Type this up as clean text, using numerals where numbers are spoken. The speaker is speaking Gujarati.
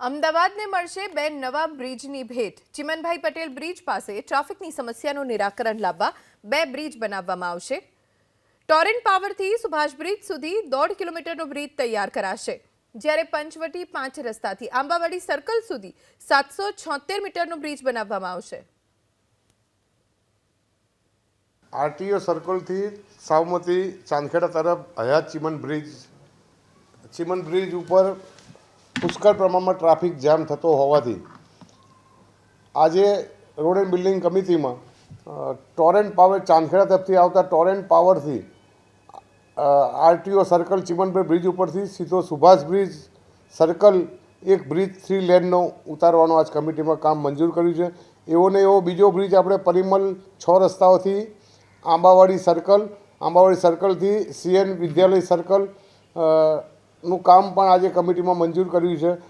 અમદાવાદને મળશે બે નવા બ્રિજની ભેટ। ચિમનભાઈ પટેલ બ્રિજ પાસે ટ્રાફિકની સમસ્યાનું નિરાકરણ લાવવા બે બ્રિજ બનાવવામાં આવશે। ટોરેન્ટ પાવરથી સુભાષ બ્રિજ સુધી 1.5 કિલોમીટરનો બ્રિજ તૈયાર કરાશે, જ્યારે પંચવટી 5 રસ્તાથી આંબાવાડી સર્કલ સુધી 776 મીટરનો બ્રિજ બનાવવામાં આવશે। આરટીઓ સર્કલથી સાબરમતી ચાંદખેડા તરફ હયાત ચિમન બ્રિજ ઉપર પુષ્કળ પ્રમાણમાં ટ્રાફિક જામ થતો હોવાથી આજે રોડ એન્ડ બિલ્ડિંગ કમિટીમાં ટોરેન્ટ પાવર ચાંદખેડા તરફથી આવતા ટોરેન્ટ પાવરથી આરટીઓ સર્કલ ચિમનભાઈ બ્રિજ ઉપરથી સીધો સુભાષ બ્રિજ સર્કલ એક બ્રિજ 3 લેનનો ઉતારવાનો આજ કમિટીમાં કામ મંજૂર કર્યું છે। એવો ને એવો બીજો બ્રિજ આપણે પરિમલ 6 રસ્તાઓથી આંબાવાડી સર્કલથી સીએન વિદ્યાલય સર્કલ નું કામ પણ આજે કમિટીમાં મંજૂર કર્યું છે।